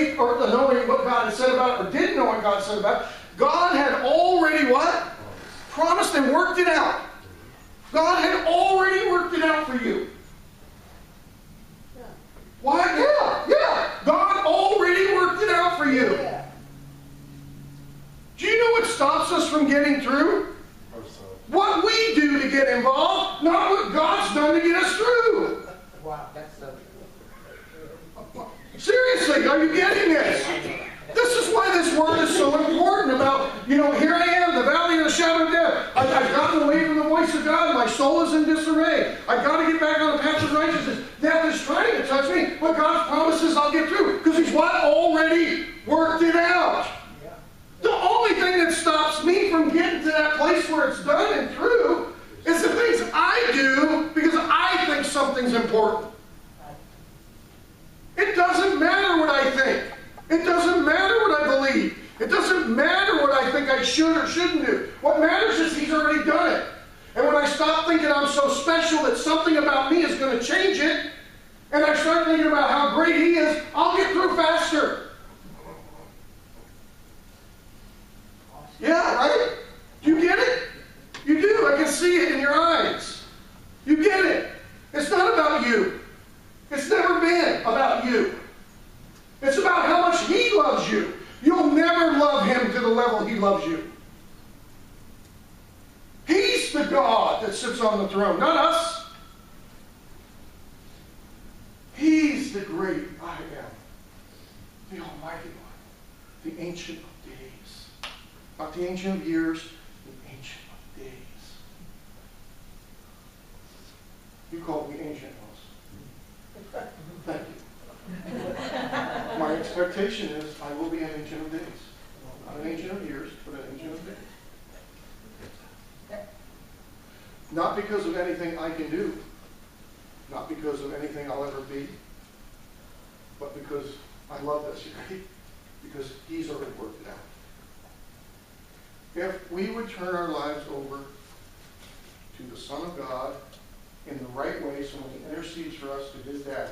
faith or knowing what God had said about it, or didn't know what God said about it, God had already what? Promised and worked it out. God had already worked it out for you. Why? Yeah. God already worked it out for you. Do you know what stops us from getting through? What we do to get involved, not what God's done to get us through. Wow, that's so true. Seriously, are you getting this? This is why this word is so important about, here I am, the valley of the shadow of death. I've gotten away from the voice of God. My soul is in disarray. I've got to get back on the path of righteousness. Death is trying to touch me, but God's promises I'll get through. Because He's what? Already worked it out. The only thing that stops me from getting to that place where it's done and through is the things I do because I think something's important. It doesn't matter what I think. It doesn't matter what I believe. It doesn't matter what I think I should or shouldn't do. What matters is He's already done it. And when I stop thinking I'm so special that something about me is going to change it, and I start thinking about how great He is, I'll get through faster. Yeah, right? Do you get it? You do. I can see it in your eyes. You get it. It's not about you. It's never been about you. It's about how much He loves you. You'll never love Him to the level He loves you. He's the God that sits on the throne, not us. He's the great I am, the Almighty One, the Ancient of Days. Not the Ancient of Years, the Ancient of Days. You called me Ancient once. Thank you. My expectation is I will be an Ancient of Days. Not an Ancient of Years, but an Ancient of Days. Not because of anything I can do, not because of anything I'll ever be, but because I love this, right? Because He's already worked it out. If we would turn our lives over to the Son of God in the right way, so when He intercedes for us to His dad,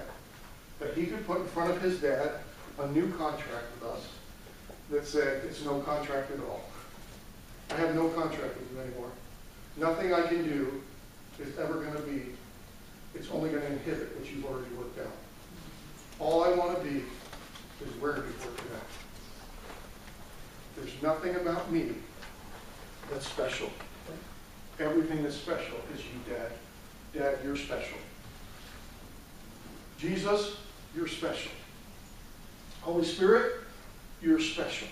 that He could put in front of His dad a new contract with us that said it's no contract at all. I have no contract with you anymore. Nothing I can do is ever going to be, it's only going to inhibit what you've already worked out. All I want to be is where You've worked it out. There's nothing about me that's special. Everything that's special is You, Dad. Dad, You're special. Jesus, You're special. Holy Spirit, You're special.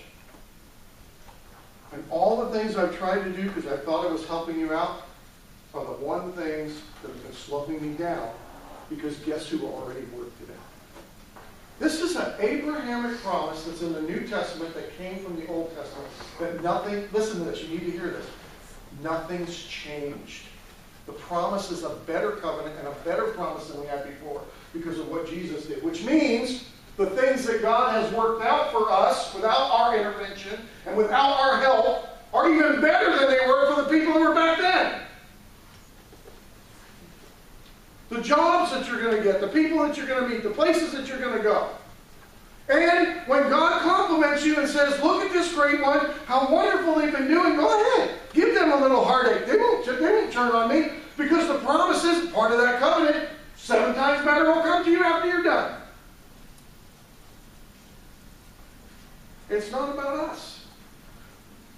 And all the things I've tried to do because I thought I was helping you out are the one things that have been slowing me down, because guess who already worked it out? This is an Abrahamic promise that's in the New Testament that came from the Old Testament. That nothing, listen to this, you need to hear this. Nothing's changed. The promise is a better covenant and a better promise than we had before because of what Jesus did. Which means the things that God has worked out for us without our intervention and without our help are even better than they were for the people who were back then. The jobs that you're going to get, the people that you're going to meet, the places that you're going to go. And when God compliments you and says, look at this great one, how wonderful they've been doing, go ahead. Give them a little heartache. They won't turn on me because the promise is part of that covenant. 7 times better will come to you after you're done. It's not about us.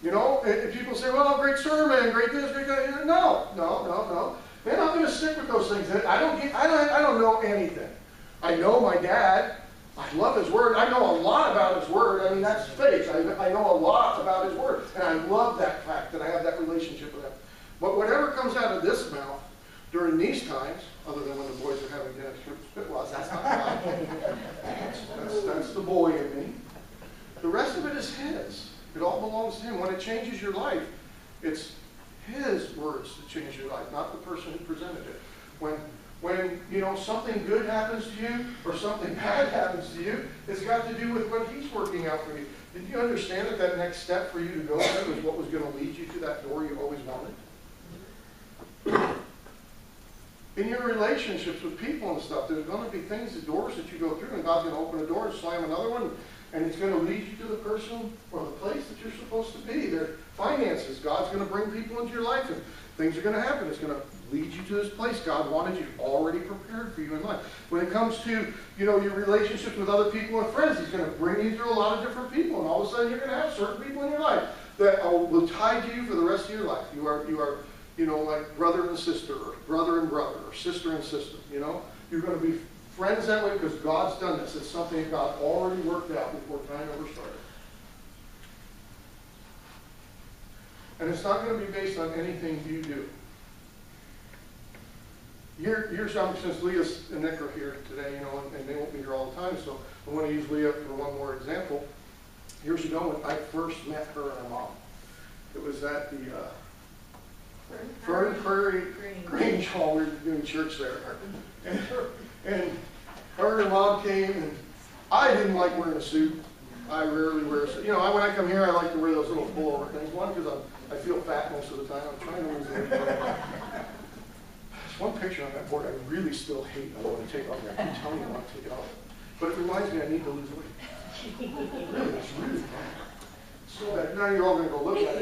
If people say, well, great sermon, great this, great that. No. They're not going to stick with those things. I don't know anything. I know my dad. I love His Word. I know a lot about His Word. I mean, that's faith. I know a lot about His Word. And I love that fact that I have that relationship with Him. But whatever comes out of this mouth during these times, other than when the boys are having dinner spit was, that's not mine. That's the boy in me. The rest of it is His. It all belongs to Him. When it changes your life, it's His words that change your life, not the person who presented it. When something good happens to you or something bad happens to you, it's got to do with what He's working out for you. Did you understand that next step for you to go through is what was going to lead you to that door you always wanted? In your relationships with people and stuff, there's going to be things, the doors that you go through, and God's going to open a door and slam another one. And it's going to lead you to the person or the place that you're supposed to be. Their finances. God's going to bring people into your life, and things are going to happen. It's going to lead you to this place God wanted you, already prepared for you in life. When it comes to, your relationships with other people and friends, He's going to bring you through a lot of different people, and all of a sudden you're going to have certain people in your life that will tie to you for the rest of your life. You are, like brother and sister, or brother and brother, or sister and sister. You're going to be friends that way because God's done this. It's something God already worked out before time ever started. And it's not going to be based on anything you do. Here's something, since Leah and Nick are here today, and they won't be here all the time, so I want to use Leah for one more example. Years ago, when I first met her and her mom, it was at the Fern Prairie Grange Hall. We were doing church there. And her and her mom came, and I didn't like wearing a suit. I rarely wear a suit. When I come here, I like to wear those little pullover things. One, because I feel fat most of the time. I'm trying to lose weight. There's one picture on that board I really still hate. I want to take off. I keep telling you I want to take it off. But it reminds me I need to lose weight. Really, it's really bad. So bad. Now you're all going to go look at it.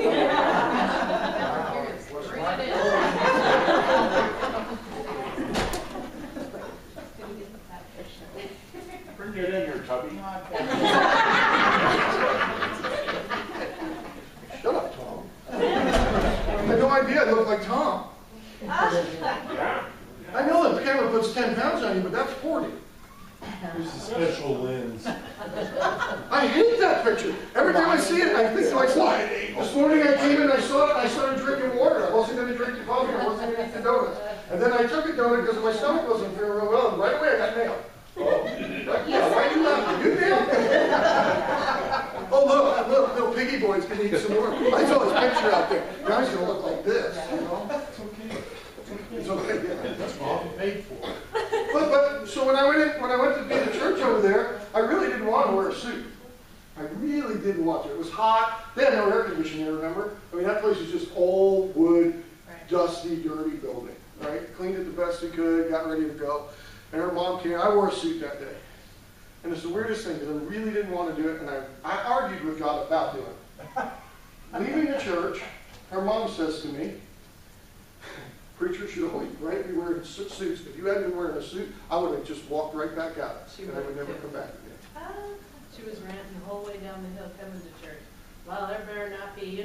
Bring it in here, Tubby. Shut up, Tom. I had no idea I looked like Tom. Yeah. I know that the camera puts 10 pounds on you, but that's 40. There's a special lens. I hate that picture. Every time I see it, I think to myself, this morning I came in, I saw it, I started drinking water. I wasn't going to drink the coffee, I wasn't going to eat the donuts. And then I took a donut because my stomach wasn't feeling real well, and right away I got nailed. Oh, yeah, why you laughing? You nailed me. Oh, look, little piggy boy's going to eat some more. I saw his picture out there. Now he's going to look like this, It's okay. It's okay, yeah. That's what I'm paid for. But so when I went to be in the church over there, I really didn't want to wear a suit. I really didn't want to. It was hot. They had no air conditioning, remember? I mean, that place was just old wood, dusty, dirty building, right? Cleaned it the best we could, got ready to go. And her mom came. I wore a suit that day. And it's the weirdest thing because I really didn't want to do it, and I argued with God about doing it. Leaving the church, her mom says to me, preachers should only be wearing suits. If you hadn't been wearing a suit, I would have just walked right back out, and I would never come back again. She was ranting the whole way down the hill coming to church. Well, there better not be,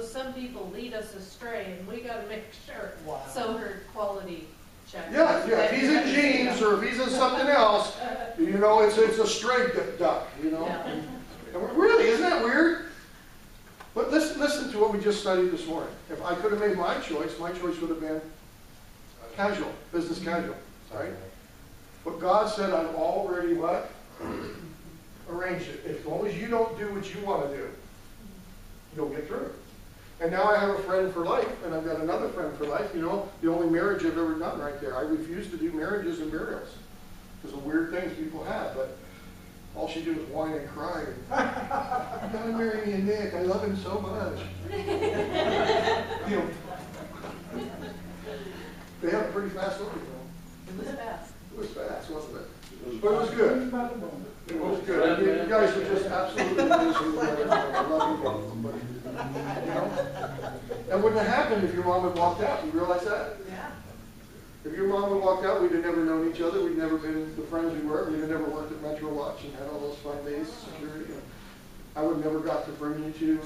some people lead us astray, and we got to make sure. Wow. So her quality check. Yeah, if he's in jeans or if he's in something else, it's a stray duck, Yeah. And really, isn't that weird? But listen to what we just studied this morning. If I could have made my choice would have been casual, business casual, right? But God said, I've already what? Arranged it. As long as you don't do what you want to do, you'll get through. And now I have a friend for life, and I've got another friend for life. The only marriage I've ever done right there. I refuse to do marriages and burials because of weird things people have. But all she did was whine and cry. You gotta marry me and Nick. I love him so much. They have a pretty fast order, It was fast. It was fast, wasn't it? But it was good. It was good. I mean, you guys were just absolutely amazing. I love you both. That wouldn't have happened if your mom had walked out. You realize that? Yeah. If your mom had walked out, we'd have never known each other. We'd never been the friends we were. We'd have never worked at Metro Watch and had all those fun days, security. And I would never got to bring you to,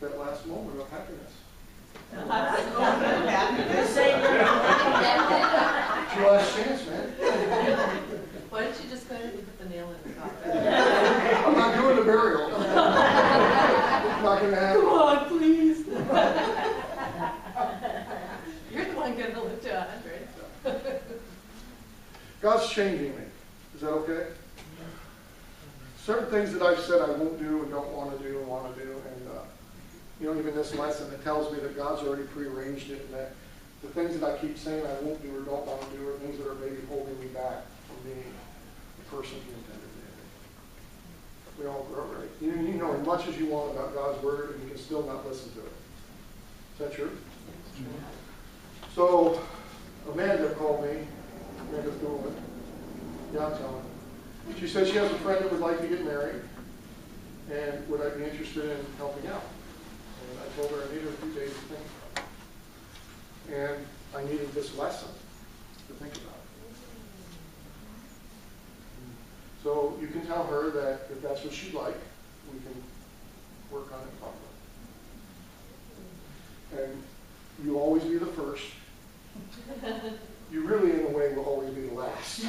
that last moment of happiness. It's your last chance, man. Why don't you just go ahead and put the nail in the coffin? I'm not doing the burial. It's not going to happen. Come on, please. You're the one going to live to 100. God's changing me. Is that okay? Certain things that I've said I won't do and don't want to do and want to do. And, even this lesson, it tells me that God's already prearranged it and that the things that I keep saying I won't do or don't want to do are things that are maybe holding me back from being the person He intended me to be. We all grow, right? You know as much as you want about God's Word and you can still not listen to it. Is that true? So, Amanda called me, Amanda Thulman. Yeah, I'm telling. She said she has a friend that would like to get married, and would I be interested in helping out? And I told her I needed a few days to think about it. And I needed this lesson to think about it. So you can tell her that if that's what she'd like, we can work on it and talk about it. And you'll always be the first. You really, in a way, will always be the last.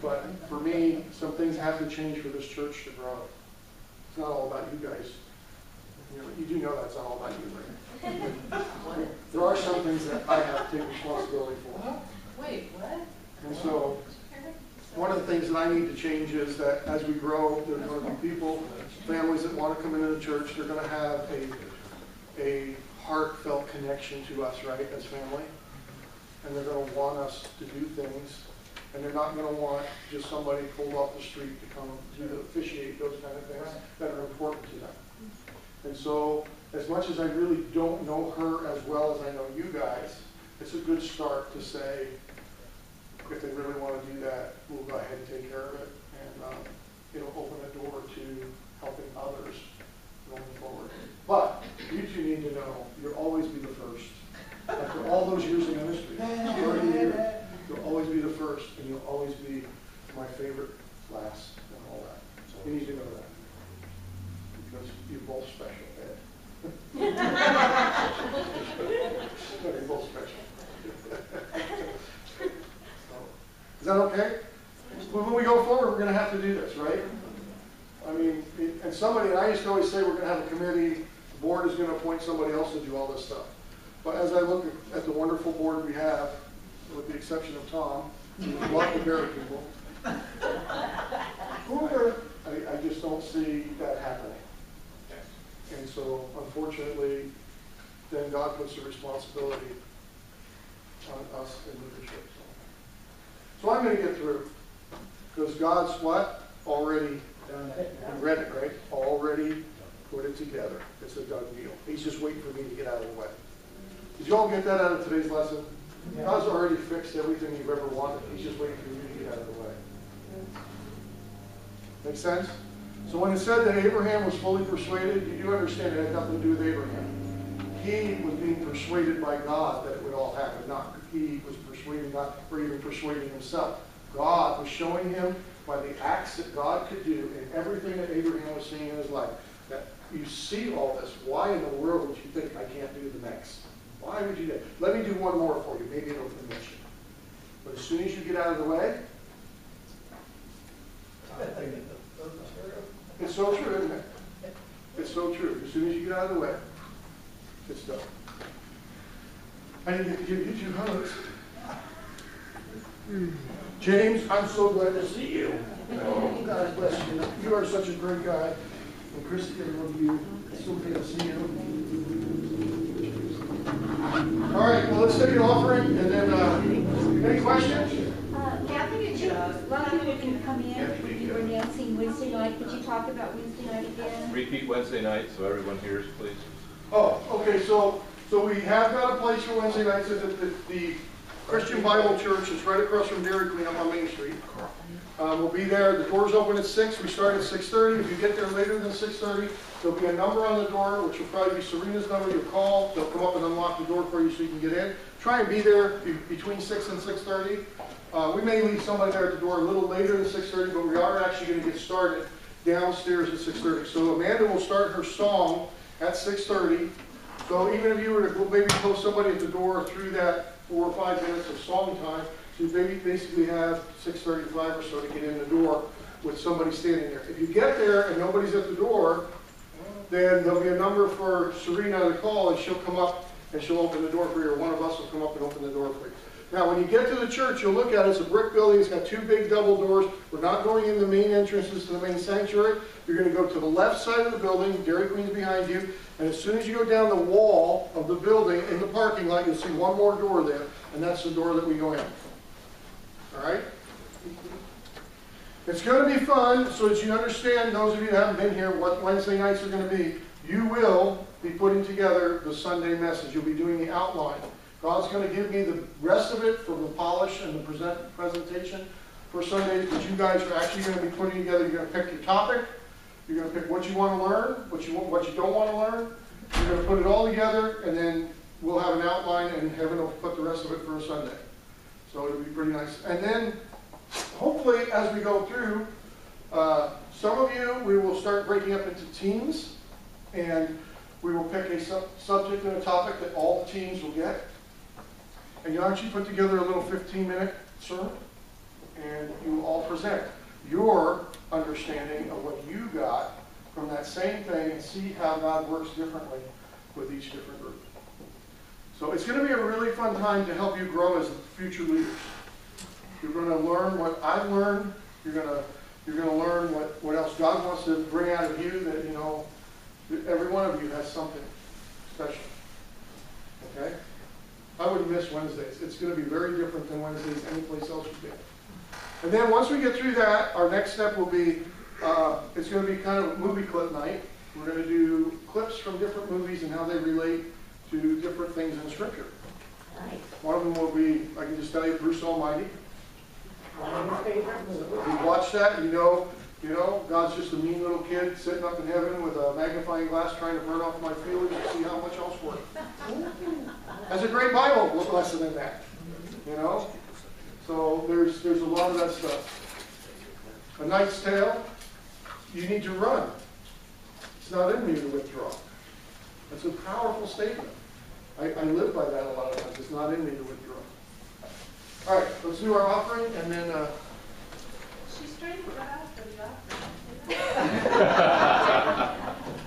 But for me, some things have to change for this church to grow. It's not all about you guys. You do know that's not all about you, right? There are some things that I have to take responsibility for. Wait, what? And so, one of the things that I need to change is that as we grow, there are going to be people, families that want to come into the church. They're going to have a heartfelt connection to us, right, as family. And they're going to want us to do things. And they're not going to want just somebody pulled off the street to come to officiate those kind of things that are important to them. And so, as much as I really don't know her as well as I know you guys, it's a good start to say, if they really want to do that, we'll go ahead and take care of it. And it'll open a door to helping others going forward. But you two need to know, you'll always be the first. After all those years in ministry, 30 years, you'll always be the first, and you'll always be my favorite last and all that. So you need to know that. Because you're both special, Ed. You're both special. Is that okay? When we go forward, we're going to have to do this, right? I mean, and I used to always say we're going to have a committee, the board is going to appoint somebody else to do all this stuff. But as I look at the wonderful board we have, with the exception of Tom, a lot of very people, I just don't see that happening. And so, unfortunately, then God puts the responsibility on us in leadership. So I'm going to get through. Because God's what? Already done it. You read it, right? Already put it together. It's a done deal. He's just waiting for me to get out of the way. Did you all get that out of today's lesson? Yeah. God's already fixed everything you've ever wanted. He's just waiting for you to get out of the way. Make sense? So when it said that Abraham was fully persuaded, you do understand it had nothing to do with Abraham. He was being persuaded by God that it would all happen. Not he was persuading God or even persuading himself. God was showing him by the acts that God could do and everything that Abraham was seeing in his life. That you see all this. Why in the world would you think I can't do the next? Why would you do that? Let me do one more for you. Maybe it'll convince you. But as soon as you get out of the way, it's so true, isn't it? It's so true. As soon as you get out of the way, it's done. I didn't get to give you 2 hugs. James, I'm so glad to see you. Oh, God bless you. You are such a great guy. And Christy, I love you. It's so good to see you. All right, well, let's take an offering, and then, any questions? Kathy, did you, a lot of people can come in, you were announcing Wednesday night, could you talk about Wednesday night again? Repeat Wednesday night so everyone hears, please. Oh, okay, so we have got a place for Wednesday nights at the Christian Bible Church. It's right across from Dairy Queen up on Main Street. We'll be there. The doors open at 6. We start at 6:30. If you get there later than 6:30, there'll be a number on the door, which will probably be Serena's number. You'll call. They'll come up and unlock the door for you so you can get in. Try and be there between 6 and 6:30. We may leave somebody there at the door a little later than 6:30, but we are actually going to get started downstairs at 6:30. So Amanda will start her song at 6:30. So even if you were to maybe post somebody at the door through that 4 or 5 minutes of song time, so you basically have 6:35 or so to get in the door with somebody standing there. If you get there and nobody's at the door, then there'll be a number for Serena to call, and she'll come up and she'll open the door for you, or one of us will come up and open the door for you. Now, when you get to the church, you'll look at it. It's a brick building. It's got 2 big double doors. We're not going in the main entrances to the main sanctuary. You're going to go to the left side of the building. Dairy Queen's behind you. And as soon as you go down the wall of the building in the parking lot, you'll see one more door there. And that's the door that we go in. All right? It's going to be fun, so that you understand, those of you who haven't been here, what Wednesday nights are going to be. You will be putting together the Sunday message. You'll be doing the outline. God's going to give me the rest of it for the polish and the presentation. for Sundays, but you guys are actually gonna be putting together, you're gonna pick your topic, you're gonna pick what you wanna learn, what you don't wanna learn, you're gonna put it all together, and then we'll have an outline, and Heaven will put the rest of it for a Sunday. So it'll be pretty nice. And then, hopefully, as we go through, some of you, we will start breaking up into teams, and we will pick a subject and a topic that all the teams will get. And you'll actually put together a little 15-minute sermon, and you will all present your understanding of what you got from that same thing and see how God works differently with each different group. So it's going to be a really fun time to help you grow as future leaders. You're going to learn what I've learned. You're going to learn what else God wants to bring out of you, that, you know, every one of you has something special. Okay? I wouldn't miss Wednesdays. It's going to be very different than Wednesdays anyplace else you get. And then once we get through that, our next step will be, it's going to be kind of movie clip night. We're going to do clips from different movies and how they relate to different things in Scripture. Nice. One of them will be, I can just tell you, Bruce Almighty. One of my favorite movies. If you watch that, you know, God's just a mean little kid sitting up in heaven with a magnifying glass trying to burn off my feelings to see how much else works. There's a great Bible lesson in that, you know. So there's a lot of that stuff. A Knight's Tale, you need to run. It's not in me to withdraw. That's a powerful statement. I live by that a lot of times. It's not in me to withdraw. All right, let's do our offering, and then... She's trying to cut out for the offering.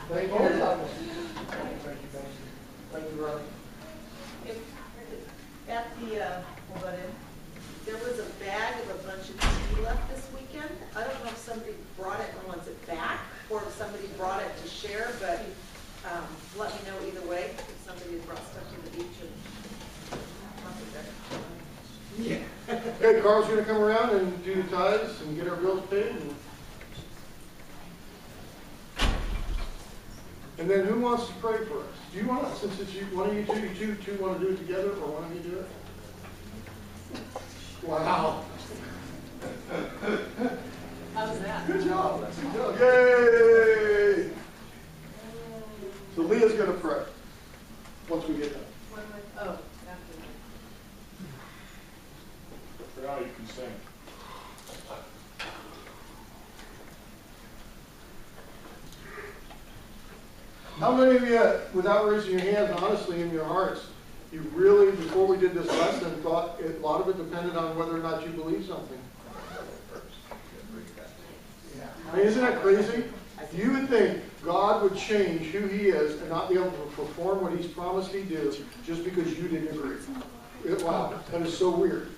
Thank you. Thank you, Ron. At the, hold on in. There was a bag of a bunch of tea left this weekend. I don't know if somebody brought it and wants it back, or if somebody brought it to share, but let me know either way, if somebody has brought stuff to the beach and yeah. Okay, Carl's going to come around and do the tithes and get our bills paid. And then who wants to pray for us? Do you want, since it's you, one of you two want to do it together, or one of you do it? Wow. How's that? Good job. Good job. Yay! So Leah's going to pray once we get done. Oh, after that. Now you can sing. How many of you, without raising your hands, honestly in your hearts, you really, before we did this lesson, thought a lot of it depended on whether or not you believe something? I mean, isn't that crazy? You would think God would change who He is and not be able to perform what He's promised He'd do just because you didn't agree. Wow, that is so weird.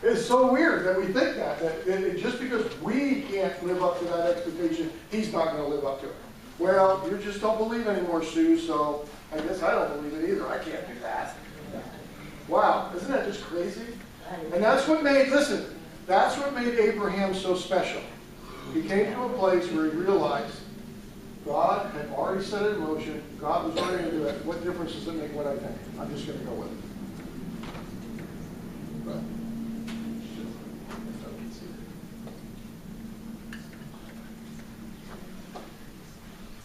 It's so weird that we think that just because we can't live up to that expectation, He's not going to live up to it. Well, you just don't believe anymore, Sue, so I guess I don't believe it either. I can't do that. Wow, isn't that just crazy? And that's what made, listen, that's what made Abraham so special. He came to a place where he realized God had already set it in motion. God was ready to do it. What difference does it make what I think? I'm just going to go with it. Right.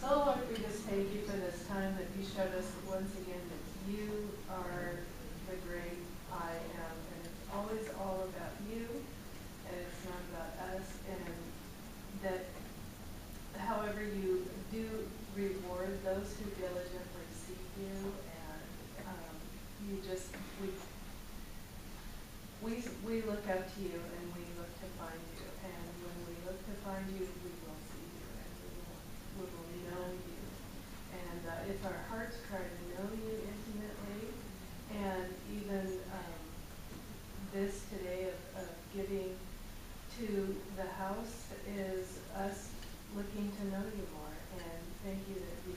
So Lord, we just thank you for this time that you showed us once again that you are the great I am, and it's always all about you, and it's not about us, and that however you do reward those who diligently seek you, and you just, we look up to you and we look to find you, and when we look to find you, we will see you, and we will know you. And it's our heart's cry to know you intimately, and even this today of giving to the house is us looking to know you more, and thank you that you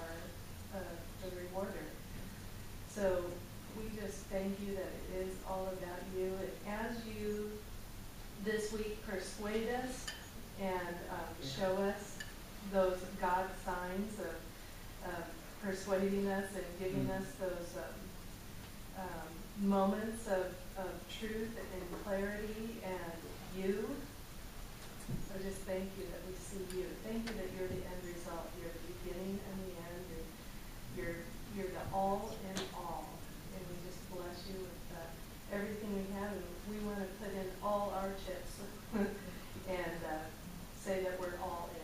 are the rewarder. So we just thank you that it is all about you, and as you this week persuade us and show us those God signs of persuading us and giving us those moments of truth and clarity and you. So just thank you that we see you. Thank you that you're the end result. You're the beginning and the end. You're the all in all. And we just bless you with everything we have. And we want to put in all our chips and say that we're all in.